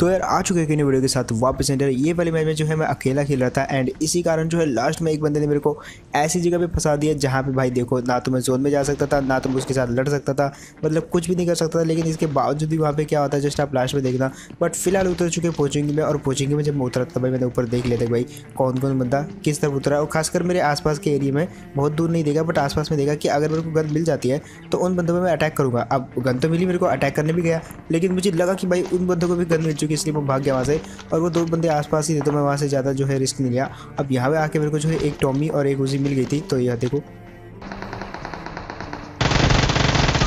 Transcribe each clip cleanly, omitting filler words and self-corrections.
तो यार आ चुके हैं वीडियो के साथ वापस एंड ये वाले मैच में जो है मैं अकेला खेल रहा था एंड इसी कारण जो है लास्ट में एक बंदे ने मेरे को ऐसी जगह पे फंसा दिया जहाँ पे भाई देखो ना तो मैं जोन में जा सकता था ना तो मैं उसके साथ लड़ सकता था, मतलब कुछ भी नहीं कर सकता था। लेकिन इसके बावजूद भी वहाँ पे क्या होता है जस्ट आप लास्ट में देखना। बट फिलहाल उतर चुके कोचिंग में, और कोचिंग में जब मैं उतरा था भाई मैंने ऊपर देख लिया था भाई कौन कौन बंदा किस तरफ उतरा है, और खासकर मेरे आसपास के एरिया में बहुत दूर नहीं देखा बट आसपास में देखा कि अगर मेरे को गन मिल जाती है तो उन बंदों में मैं अटैक करूँगा। अब गन तो मिली मेरे को, अटैक करने भी गया, लेकिन मुझे लगा कि भाई उन बंदों को भी गन मिल चुकी है इसलिए मैं भाग गया वहाँ से, और वो दो बंदे आसपास ही थे तो मैं वहाँ से ज़्यादा जो है रिस्क नहीं लिया। अब यहाँ पे आके मेरे को जो है एक टॉमी और एक उजी मिल गई थी, तो यह देखो।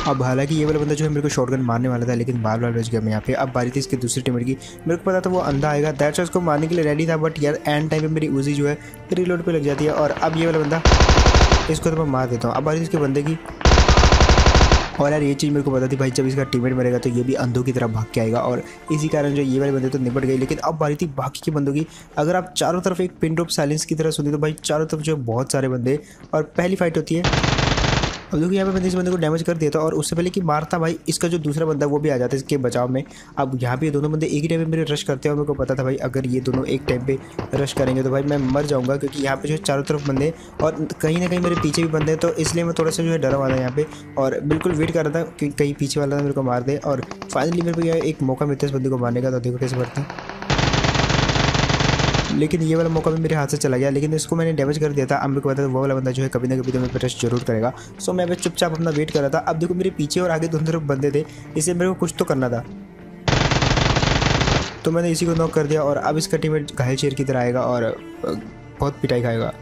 अब हालांकि ये वाला बंदा जो है मेरे को शॉटगन मारने वाला था लेकिन बार बार बच गया मैं यहाँ पे। अब बारी थी इसके दूसरे टीममेट की, मेरे को पता था वो अंधा आएगा, दैट्स उसको मारने के लिए रेडी था, बट यार एंड टाइम पे मेरी उजी जो है रिलोड पे लग जाती है। और अब ये वाला बंदा, इसको तो मैं मार देता हूँ। अब बारी थी इसके बंदे की, और यार ये चीज़ मेरे को पता थी भाई जब इसका टीममेट मरेगा तो ये भी अंधों की तरह भाग के आएगा, और इसी कारण जो ये वाले बंदे तो निपट गए। लेकिन अब बारी थी बाकी के बंदों की। अगर आप चारों तरफ एक पिन ड्रॉप साइलेंस की तरह सुने तो भाई चारों तरफ जो बहुत सारे बंदे, और पहली फाइट होती है। अब देखो यहाँ पे मैंने इस बंदे को डैमेज कर दिया था, और उससे पहले कि मारता भाई इसका जो दूसरा बंदा वो भी आ जाता है इसके बचाव में। अब यहाँ पे दोनों बंदे एक ही टाइम पे मेरे रश करते हैं, और मेरे को पता था भाई अगर ये दोनों एक टाइम पे रश करेंगे तो भाई मैं मर जाऊंगा, क्योंकि यहाँ पे जो है चारों तरफ बंदे और कहीं ना कहीं मेरे पीछे भी बंदे हैं, तो इसलिए मैं थोड़ा सा जो है डरा वाला यहाँ पे, और बिल्कुल वेट कर रहा था कि कहीं पीछे वाला मेरे को मार दे। और फाइनली मेरे को यह एक मौका मिलता है इस बंदे को मारने का, तो देखो कैसे बढ़ता है। लेकिन ये वाला मौका भी मेरे हाथ से चला गया, लेकिन इसको मैंने डैमेज कर दिया था। अब मेरे को पता था वो वाला बंदा जो है कभी ना कभी तो मेरे पर रश जरूर करेगा, सो मैं अभी चुपचाप अपना वेट कर रहा था। अब देखो मेरे पीछे और आगे दोनों तरफ बंदे थे, इसलिए मेरे को कुछ तो करना था, तो मैंने इसी को नॉक कर दिया। और अब इसका टीममेट घायल शेर की तरह आएगा और बहुत पिटाई खाएगा।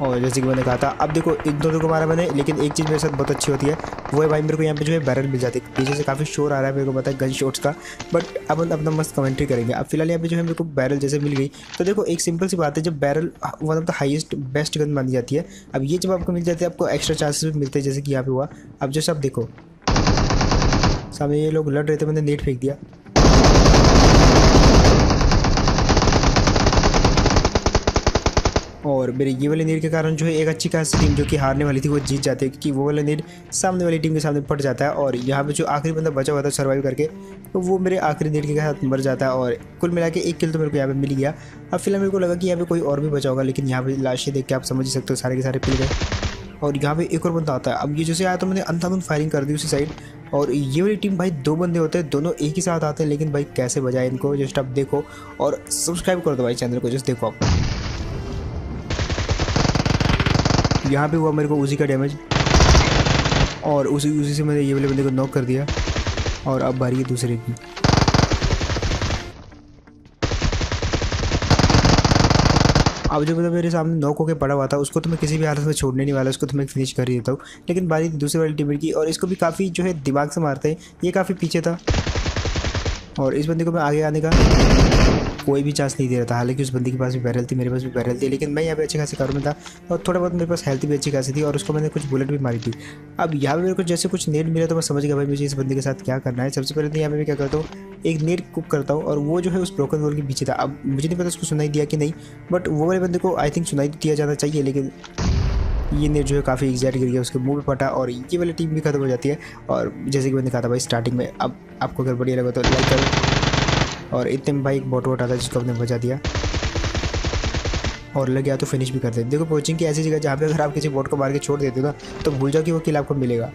और जैसे कि मैंने कहा था, अब देखो इन दोनों को मारा मैंने, लेकिन एक चीज़ मेरे साथ बहुत अच्छी होती है वो है भाई मेरे को यहाँ पे जो है बैरल मिल जाती है। पीछे से काफ़ी शोर आ रहा है मेरे को पता है गन शॉट्स का, बट अब अपना मस्त कमेंट्री करेंगे। अब फिलहाल यहाँ पे जो है मेरे को बैरल जैसे मिल गई, तो देखो एक सिंपल सी बात है, जब barrel one of the highest best gun मानी जाती है, अब ये जब आपको मिल जाती है आपको एक्स्ट्रा चांसेस भी मिलते हैं, जैसे कि यहाँ पे हुआ। अब जैसे आप देखो सामने ये लोग लड़ रहे थे, मैंने नेट फेंक दिया, और मेरे ये वाले नीड के कारण जो है एक अच्छी खासी टीम जो कि हारने वाली थी वो जीत जाती है, क्योंकि वो वाला नीड सामने वाली टीम के सामने पड़ जाता है। और यहाँ पे जो आखिरी बंदा बचा हुआ था सर्वाइव करके, तो वो मेरे आखिरी नीड के साथ मर जाता है, और कुल मिला के एक किल तो मेरे को यहाँ पे मिल गया। अब फिलहाल मेरे को लगा कि यहाँ पे कोई और भी बचा होगा, लेकिन यहाँ पे लाशें देख के आप समझ ही सकते हो सारे के सारे पिल गए। और यहाँ पे एक और बंदा आता है। अब ये जैसे आया तो मैंने अंधाधुंध फायरिंग कर दी उसी साइड, और ये वाली टीम भाई दो बंदे होते हैं, दोनों एक ही साथ आते हैं, लेकिन भाई कैसे बजाए इनको जस्ट आप देखो, और सब्सक्राइब कर दो भाई चैनल को, जस्ट देखो आप। यहाँ पे हुआ मेरे को उसी का डैमेज, और उसी से मैंने ये वाले बंदे को नॉक कर दिया, और अब बारी है दूसरे की। अब जो बंदा मेरे सामने नॉक होकर पड़ा हुआ था उसको तो मैं किसी भी हालत में छोड़ने नहीं वाला, उसको तो मैं फिनिश कर ही देता हूँ। लेकिन बारी दूसरे वाली टीम की, और इसको भी काफ़ी जो है दिमाग से मारते हैं, ये काफ़ी पीछे था, और इस बंदे को मैं आगे आने का कोई भी चांस नहीं दे रहा था। हालांकि उस बंदी के पास भी बैरल थी, मेरे पास भी बैरल थी, लेकिन मैं यहाँ पे अच्छे खासे कारों में था, और थोड़ा बहुत मेरे पास हेल्थ भी अच्छी खासी थी, और उसको मैंने कुछ बुलेट भी मारी थी। अब यहाँ पे मेरे को जैसे कुछ नेट मिला तो मैं समझ गया भाई मुझे इस बंदी के साथ क्या करना है। सबसे पहले तो यहाँ पे मैं क्या करता हूँ, एक नेट कुक करता हूँ, और वो जो है उस ब्रोकन वॉल के पीछे था। अब मुझे नहीं पता उसको सुनाई दिया कि नहीं, बट वो वाले बंदे को आई थिंक सुनाई दिया जाना चाहिए, लेकिन ये नेट जो है काफ़ी एग्जैक्ट गिर गया, उसके मुंह पे पटा, और ये वाली टीम भी खत्म हो जाती है। और जैसे कि मैंने कहा था भाई स्टार्टिंग में, अब आपको अगर बढ़िया लगा तो लाइक करो, और इतने में भाई एक बॉट वोट आता जिसको हमने बचा दिया, और लग गया तो फिनिश भी कर देते। देखो कोचिंग की ऐसी जगह जहाँ पे अगर आप किसी बॉट को मार के छोड़ देते हो ना तो भूल जाओ कि वो किल आपको मिलेगा,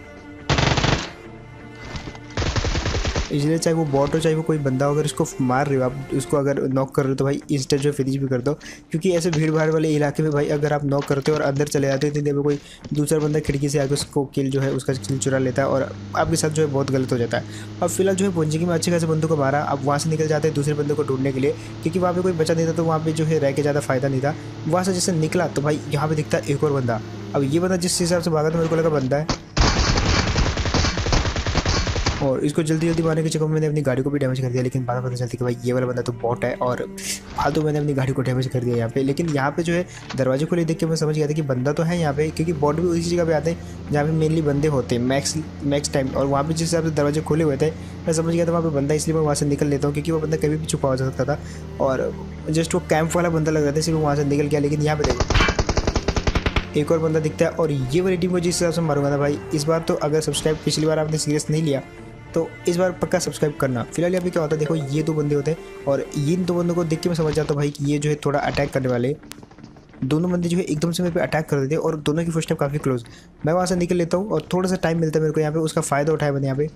इसलिए चाहे वो बॉट हो चाहे वो कोई बंदा हो, अगर उसको मार रहे हो आप, उसको अगर नॉक कर रहे हो तो भाई इंस्टेंट जो फिनिश भी कर दो। क्योंकि ऐसे भीड़ भाड़ वाले इलाके में भाई अगर आप नॉक करते हो और अंदर चले जाते हो तो देखो कोई दूसरा बंदा खिड़की से आके उसको किल जो है उसका किल चुरा लेता है, और आपके साथ जो है बहुत गलत हो जाता है। अब फिलहाल जो है पोंजिंग में अच्छे खासे बंदों को मारा, अब वहाँ से निकल जाते हैं दूसरे बंदे को ढूंढने के लिए, क्योंकि वहाँ पे कोई बचा नहीं था, तो वहाँ पे जो है रह के ज़्यादा फायदा नहीं था। वहाँ से जैसे निकला तो भाई यहाँ पे दिखता है एक और बंदा। अब ये बंदा जिस हिसाब से भागा तो मेरे को लगा बंदा है, और इसको जल्दी जल्दी मारने के चक्कर में मैंने अपनी गाड़ी को भी डैमेज कर दिया। लेकिन बाद में पता चलती कि भाई ये वाला बंदा तो बॉट है, और फालतू मैंने अपनी गाड़ी को डैमेज कर दिया यहाँ पे। लेकिन यहाँ पे जो है दरवाजे को ले देख के मैं समझ गया था कि बंदा तो है यहाँ पे, क्योंकि बॉट भी उसी जगह पे आते हैं जहाँ पे मेनली बंदे होते हैं मैक्स टाइम, और वहाँ पे जिस हिसाब से दरवाजे खुले हुए थे मैं समझ गया था वहाँ पे बंदा, इसलिए मैं वहाँ से निकल लेता हूँ, क्योंकि वो बंदा कभी भी छुपा हो सकता था, और जस्ट वो कैंप वाला बंदा लग रहा था इसलिए वहाँ से निकल गया। लेकिन यहाँ पे देखो एक और बंदा दिखता है, और ये वाली टीम को जिस हिसाब से मारूंगा ना भाई, इस बार तो अगर सब्सक्राइब पिछली बार आपने सीरियस नहीं लिया तो इस बार पक्का सब्सक्राइब करना। फिलहाल यहाँ पे क्या होता है, देखो ये 2 बंदे होते हैं और इन 2 बंदों को देख के मैं समझ जाता हूँ भाई कि ये जो है थोड़ा अटैक करने वाले। दोनों बंदे जो है एकदम से मेरे पे अटैक कर देते हैं और दोनों की फुटस्टेप काफ़ी क्लोज। मैं वहाँ से निकल लेता हूँ और थोड़ा सा टाइम मिलता है मेरे को यहाँ पे, उसका फ़ायदा उठाया मैंने यहाँ पे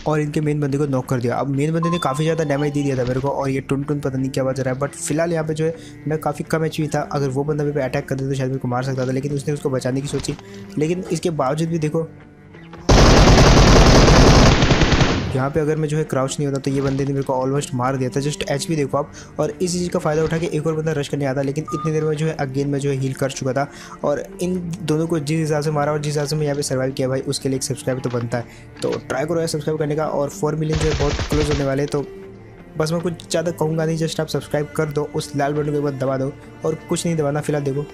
और इनके मेन बंदे को नॉक कर दिया। अब मेन बंदे ने काफ़ी ज़्यादा डैमेज दे दिया था मेरे को और ये टुन टुन पता नहीं क्या बज रहा है। बट फिलहाल यहाँ पे जो है मैं काफ़ी कम एचपी था, अगर वो बंदा मेरे पे अटैक कर देता तो शायद मेरे को मार सकता था, लेकिन उसने उसको बचाने की सोची। लेकिन इसके बावजूद भी देखो यहाँ पे अगर मैं जो है क्राउच नहीं होता तो ये बंदे ने मेरे को ऑलमोस्ट मार दिया था। जस्ट एचपी देखो आप। और इस चीज़ का फ़ायदा उठा के एक और बंदा रश करने आता, लेकिन इतनी देर में जो है अगेन मैं जो है हील कर चुका था और इन दोनों को जिस हिसाब से मारा और जिस हिसाब से मैं यहाँ पे सर्वाइव किया भाई, उसके लिए एक सब्सक्राइब तो बनता है। तो ट्राई करो यार सब्सक्राइब करने का और 4 मिलियन जो है बहुत क्लोज होने वाले। तो बस मैं कुछ ज़्यादा कहूँगा नहीं, जस्ट आप सब्सक्राइब कर दो, उस लाल बटन को एक बार दबा दो और कुछ नहीं दबाना। फिलहाल देखो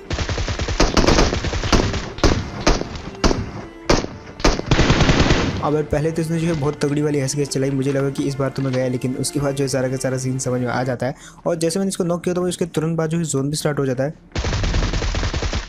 अब पहले तो इसने जो है बहुत तगड़ी वाली हंस गैस चलाई, मुझे लगा कि इस बार तो मैं गया, लेकिन उसके बाद जो है सारा का सारा सीन समझ में आ जाता है। और जैसे मैंने इसको नॉक किया तो उसके तुरंत बाद जो है जोन भी स्टार्ट हो जाता है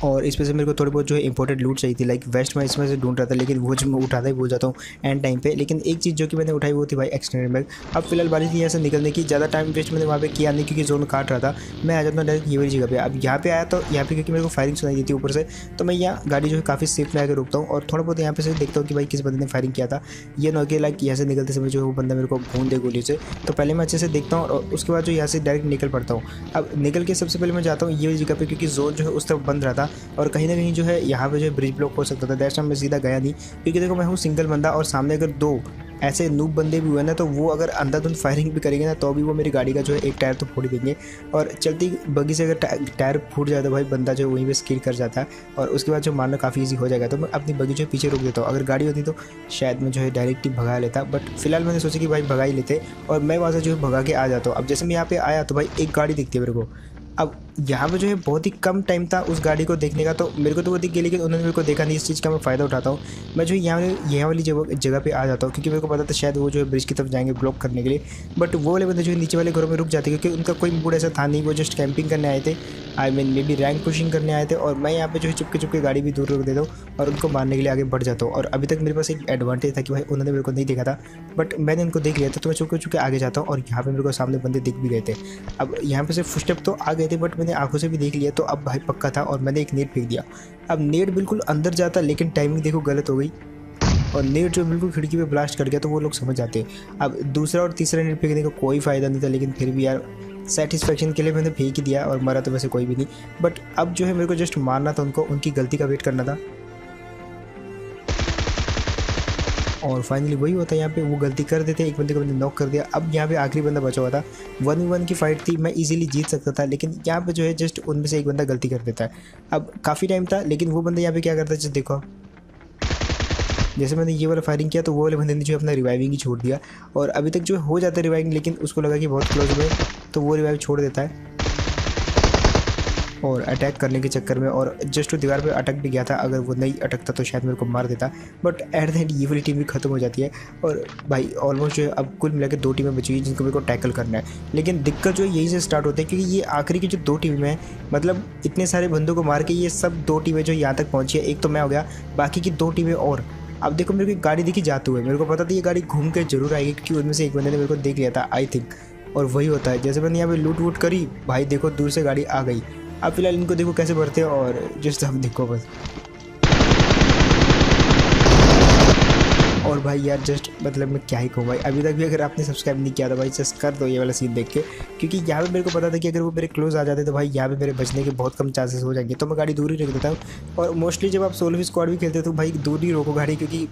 और इस पे से मेरे को थोड़ी बहुत जो है इंपॉर्टेंट लूट चाहिए थी। लाइक वेस्ट मैं इसमें से ढूंढ रहा था, लेकिन वो जो मैं उठाता ही भूल जाता हूँ एंड टाइम पे। लेकिन एक चीज़ जो कि मैंने उठाई वो थी भाई एक्सटेंडेड बैग। अब फिलहाल बारी थी यहाँ से निकलने की, ज़्यादा टाइम वेस्ट मैंने वहाँ पे किया नहीं क्योंकि जोन काट रहा था। मैं आ जाता हूँ डायरेक्ट ये वाली जगह पे। अब यहाँ पे आया तो यहाँ पे क्योंकि मेरे को फायरिंग सुनाई दी थी ऊपर से, तो मैं यहाँ गाड़ी जो है काफ़ी सेफ में आकर रुकता हूँ और थोड़ा बहुत यहाँ पे से देखता हूँ कि भाई किस बंदे ने फायरिंग किया था। ये ना कि लाइक यहाँ से निकलते समय जो है वो बंदा मेरे को भून दे गोली से, तो पहले मैं अच्छे से देखता हूँ और उसके बाद जो यहाँ से डायरेक्ट निकल पड़ता हूँ। अब निकल के सबसे पहले मैं जाता हूँ ये वाली जगह पे, क्योंकि जोन जो है उस तरफ बंद रहा था और कहीं ना कहीं जो है यहाँ पे जो है ब्रिज ब्लॉक हो सकता था। दैट्स व्हाई मैं सीधा गया नहीं, क्योंकि देखो मैं हूँ सिंगल बंदा और सामने अगर 2 ऐसे नूब बंदे भी हुए ना तो वो अगर अंधाधुंध फायरिंग भी करेंगे ना तो भी वो मेरी गाड़ी का जो है एक टायर तो फोड़ देंगे। और चलती बग्गी से अगर टायर फूट जाए तो भाई बंदा जो वहीं पे स्किल कर जाता है और उसके बाद जो मारना काफ़ी ईजी हो जाएगा। तो मैं अपनी बग्गी जो पीछे रोक देता हूँ। अगर गाड़ी होती तो शायद मैं जो है डायरेक्ट ही भगा लेता, बट फिलहाल मैंने सोचा कि भाई भगा ही लेते और मैं वहाँ से जो है भगा के आ जाता हूँ। अब जैसे मैं यहाँ पे आया तो भाई एक गाड़ी दिखती है मेरे को। अब यहाँ पे जो है बहुत ही कम टाइम था उस गाड़ी को देखने का, तो मेरे को तो वो दिख गई, लेकिन उन्होंने मेरे को देखा नहीं। इस चीज़ का मैं फ़ायदा उठाता हूँ, मैं जो यहाँ वाली जगह पे आ जाता हूँ, क्योंकि मेरे को पता था शायद वो जो है ब्रिज की तरफ जाएंगे ब्लॉक करने के लिए। बट वो वाले बंदे जो है नीचे वाले घरों में रुक जाते, क्योंकि उनका कोई मूड ऐसा था नहीं, वो जस्ट कैंपिंग करने आए थे। I mean may be rank pushing करने आए थे। और मैं यहाँ पे जो है चुपके चुपके गाड़ी भी दूर रोक देता हूँ और उनको मारने के लिए आगे बढ़ जाता हूँ। और अभी तक मेरे पास एक एडवांटेज था कि भाई उन्होंने मेरे को नहीं देखा था, बट मैंने उनको देख लिया था, तो मैं चुपके चुपके आगे जाता हूँ। और यहाँ पे मेरे को सामने बंदे दिख भी गए थे। अब यहाँ पे से फुटस्टेप तो आ गए थे, बट मैंने आंखों से भी देख लिया, तो अब भाई पक्का था और मैंने एक नेट फेंक दिया। अब नेट बिल्कुल अंदर जाता, लेकिन टाइमिंग देखो गलत हो गई और नेट जो बिल्कुल खिड़की पे ब्लास्ट कर गया, तो वो लोग समझ जाते हैं। अब दूसरा और तीसरा नेट फेंकने का कोई फ़ायदा नहीं था, लेकिन फिर भी यार सेटिस्फेक्शन के लिए मैंने फेंक ही दिया और मरा तो वैसे कोई भी नहीं। बट अब जो है मेरे को जस्ट मारना था उनको, उनकी गलती का वेट करना था। और फाइनली वही होता है, यहाँ पे वो गलती कर देते, एक बंदे को मैंने नॉक कर दिया। अब यहाँ पे आखिरी बंदा बचा हुआ था, 1v1 की फाइट थी, मैं इजीली जीत सकता था, लेकिन यहाँ पे जो है जस्ट उनमें से एक बंदा गलती कर देता है। अब काफ़ी टाइम था, लेकिन वो बंदा यहाँ पे क्या करता है, जस्ट देखो जैसे मैंने ये वाला फायरिंग किया तो वो वाले बंदे ने जो अपना रिवाइविंग ही छोड़ दिया। और अभी तक जो हो जाता है रिवाइविंग, लेकिन उसको लगा कि बहुत क्लोज हुए तो वो रिवाइव छोड़ देता है और अटैक करने के चक्कर में, और जस्ट वो दीवार पे अटक भी गया था। अगर वो नहीं अटकता तो शायद मेरे को मार देता, बट एट द एंड ये वाली टीम भी खत्म हो जाती है। और भाई ऑलमोस्ट जो है अब कुल मिला के 2 टीमें बची हुई जिनको मेरे को टैकल करना है। लेकिन दिक्कत जो है यही से स्टार्ट होती है, क्योंकि ये आखिरी की जो 2 टीमें हैं, मतलब इतने सारे बंदों को मार के ये सब 2 टीमें जो यहाँ तक पहुँची है, एक तो मैं हो गया, बाकी की 2 टीमें और। अब देखो मेरे को एक गाड़ी दिखी जाते हुए, मेरे को पता था ये गाड़ी घूम के जरूर आएगी, क्योंकि उनमें से एक बंदे ने मेरे को देख लिया था आई थिंक। और वही होता है, जैसे मैंने यहाँ पे लूट वूट करी, भाई देखो दूर से गाड़ी आ गई। अब फिलहाल इनको देखो कैसे भरते हैं और जस्ट अब देखो बस। और भाई यार जस्ट मतलब मैं क्या ही कहूँ भाई, अभी तक भी अगर आपने सब्सक्राइब नहीं किया था भाई जस्ट कर दो ये वाला सीन देख के, क्योंकि यहाँ पे मेरे को पता था कि अगर वो मेरे क्लोज आ जाते तो भाई यहाँ पे मेरे बचने के बहुत कम चांसेस हो जाएंगे। तो मैं गाड़ी दूर ही रख देता हूँ। और मोस्टली जब आप सोलो स्क्वाड भी खेलते हो तो भाई दूर ही रोको गाड़ी, क्योंकि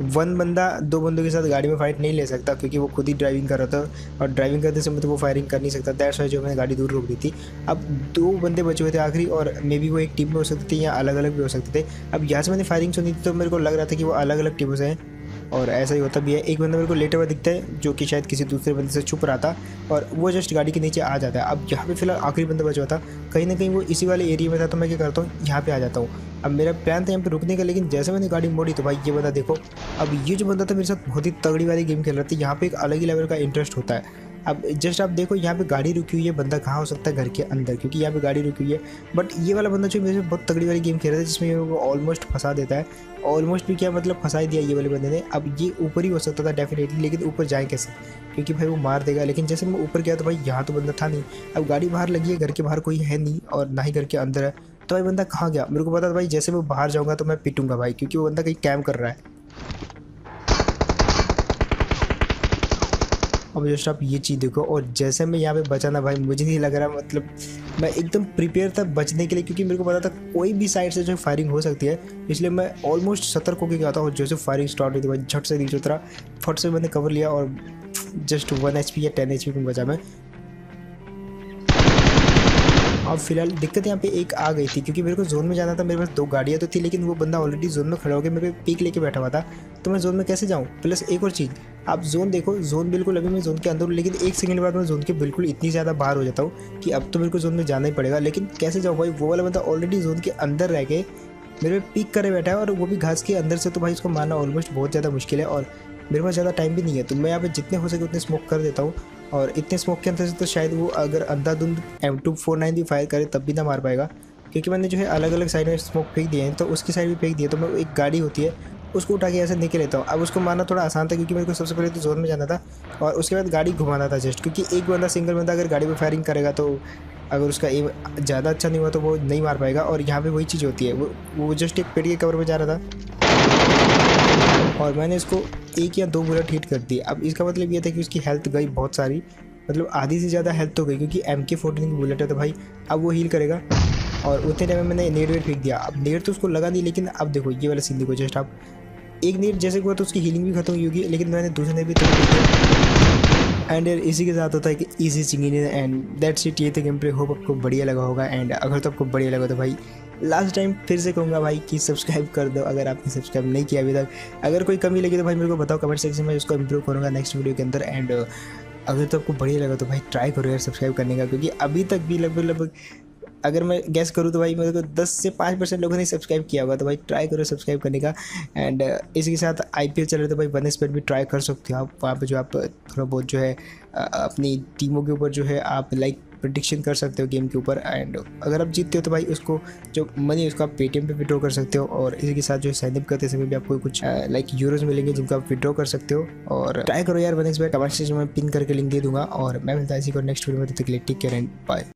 1 बंदा 2 बंदों के साथ गाड़ी में फाइट नहीं ले सकता, क्योंकि वो खुद ही ड्राइविंग कर रहा था और ड्राइविंग करते समय तो वो फायरिंग कर नहीं सकता। दैट्स व्हाई जो मैंने गाड़ी दूर रोक दी थी। अब 2 बंदे बचे हुए थे आखिरी, और मे बी वो एक टीम में हो सकते थे या अलग अलग भी हो सकते थे। अब यहाँ से मैंने फायरिंग सुनी थी तो मेरे को लग रहा था कि वो अलग अलग टीमों से हैं, और ऐसा ही होता भी है। एक बंदा मेरे को लेटा हुआ दिखता है जो कि शायद किसी दूसरे बंदे से छुप रहा था, और वो जस्ट गाड़ी के नीचे आ जाता है। अब यहाँ पे फिलहाल आखिरी बंदा बचा हुआ था, कहीं ना कहीं वो इसी वाले एरिया में था, तो मैं क्या करता हूँ यहाँ पे आ जाता हूँ। अब मेरा प्लान था यहाँ पे रुकने का, लेकिन जैसे मैंने गाड़ी मोड़ी तो भाई ये बंदा देखो। अब ये जो बंदा था मेरे साथ बहुत ही तगड़ी वाली गेम खेल रहा था। यहाँ पे एक अलग ही लेवल का इंटरेस्ट होता है। अब जस्ट आप देखो यहाँ पे गाड़ी रुकी हुई है, बंदा कहाँ हो सकता है, घर के अंदर, क्योंकि यहाँ पे गाड़ी रुकी हुई है। बट ये वाला बंदा जो मेरे से बहुत तगड़ी वाली गेम खेल रहा है जिसमें वो ऑलमोस्ट फंसा देता है, ऑलमोस्ट भी क्या मतलब फंसा ही दिया ये वाले बंदे ने। अब ये ऊपर ही हो सकता था डेफिनेटली, लेकिन ऊपर जाए कैसे, क्योंकि भाई वो मार देगा। लेकिन जैसे मैं ऊपर गया तो भाई यहाँ तो बंदा था नहीं। अब गाड़ी बाहर लगी है, घर के बाहर कोई है नहीं और ना ही घर के अंदर है, तो भाई बंदा कहाँ गया मेरे को पता था भाई। जैसे मैं बाहर जाऊँगा तो मैं पिटूंगा भाई, क्योंकि वो बंदा कहीं कैम्प कर रहा है। अब जस्ट आप ये चीज़ देखो, और जैसे मैं यहाँ पे बचा ना भाई, मुझे नहीं लग रहा मतलब मैं एकदम प्रिपेयर था बचने के लिए, क्योंकि मेरे को पता था कोई भी साइड से जो फायरिंग हो सकती है, इसलिए मैं ऑलमोस्ट सतर्क होकर गया था। और जैसे फायरिंग स्टार्ट हुई थी भाई, झट से नीचे उतरा, फट से मैंने कवर लिया और जस्ट 1 HP या 10 HP में बचा मैं। अब फिलहाल दिक्कत यहाँ पे एक आ गई थी, क्योंकि मेरे को जोन में जाना था, मेरे पास 2 गाड़ियाँ तो थी, लेकिन वो बंदा ऑलरेडी जोन में खड़ा होकर मेरे पे पीक लेके बैठा हुआ था, तो मैं जोन में कैसे जाऊँ। प्लस एक और चीज़, आप जोन देखो, जोन बिल्कुल अभी मैं जोन के अंदर हूँ, लेकिन 1 सेकंड बाद मैं जोन के बिल्कुल इतनी ज़्यादा बाहर हो जाता हूँ कि अब तो मेरे को जोन में जाना ही पड़ेगा। लेकिन कैसे जाऊँ भाई, वो वाला बंदा ऑलरेडी जोन के अंदर रह के मेरे पे पीक करे बैठा है, और वो भी घास के अंदर से, तो भाई उसको मारना ऑलमोस्ट बहुत ज़्यादा मुश्किल है, और मेरे पास ज़्यादा टाइम भी नहीं है। तो मैं यहाँ पे जितने हो सके उतने स्मोक कर देता हूँ, और इतने स्मोक के अंदर से तो शायद वो अगर अंधाधुंध M249 भी फायर करे तब भी ना मार पाएगा, क्योंकि मैंने जो है अलग अलग साइड में स्मोक फेंक दिए हैं, तो उसकी साइड भी फेंक दिए। तो मैं एक गाड़ी होती है उसको उठा के ऐसे निकल लेता हूँ। अब उसको मारना थोड़ा आसान था, क्योंकि मेरे को सबसे पहले तो जोन में जाना था और उसके बाद गाड़ी घुमाना था जस्ट, क्योंकि एक बंदा सिंगल बंदा अगर गाड़ी में फायरिंग करेगा तो अगर उसका एम ज़्यादा अच्छा नहीं हुआ तो वो नहीं मार पाएगा। और यहाँ पे वही चीज़ होती है, वो जस्ट एक पेड़ के कवर में जा रहा था और मैंने इसको 1 या 2 बुलेट हिट कर दी। अब इसका मतलब ये था कि उसकी हेल्थ गई बहुत सारी, मतलब आधी से ज़्यादा हेल्थ तो गई, क्योंकि MK14 की बुलेट है तो भाई अब वो हील करेगा। और उतने टाइम में मैंने नेट वेट फेंक दिया। अब नेट तो उसको लगा दी, लेकिन अब देखो ये वाला सीन देखो, जस्ट आप एक नेट जैसे हुआ तो उसकी हीलिंग भी खत्म होगी, लेकिन मैंने दूसरे नेट भी तोड़ दिया। एंड यार इसी के साथ होता है कि easy singing, and that's it. ये तो गेम प्ले, होप आपको बढ़िया लगा होगा। एंड अगर तो आपको बढ़िया लगा तो भाई लास्ट टाइम फिर से कहूँगा भाई कि सब्सक्राइब कर दो अगर आपने सब्सक्राइब नहीं किया अभी तक। अगर कोई कमी लगी तो भाई मेरे को बताओ कमेंट सेक्शन में, उसको इंप्रूव करूँगा नेक्स्ट वीडियो के अंदर। एंड अगर तो आपको बढ़िया लगा तो भाई ट्राई करो यार सब्सक्राइब करने का, क्योंकि अभी तक भी लगभग अगर मैं गैस करूँ तो भाई मेरे को 10 से 5% लोगों ने सब्सक्राइब किया होगा, तो भाई ट्राई करो सब्सक्राइब करने का। एंड इसी के साथ IPL चल रहा है तो भाई 1xBet भी ट्राई कर सकते हो आप। वहाँ पे जो आप थोड़ा बहुत जो है अपनी टीमों के ऊपर जो है आप लाइक प्रेडिक्शन कर सकते हो गेम के ऊपर। एंड अगर आप जीतते हो तो भाई उसको जो मनी है उसको आप पेटीएम पे विड्रॉ कर सकते हो। और इसी के साथ जो साइनअप करते समय भी आपको कुछ लाइक यूरोज मिलेंगे जिनको आप विड्रॉ कर सकते हो। और ट्राई करो यार 1xBet, कमेंट सेक्शन में पिन करके लिंक दे दूंगा। और मैं मिलता है इसी को नेक्स्ट वीडियो में, तब तक के लिए टेक केयर एंड बाय।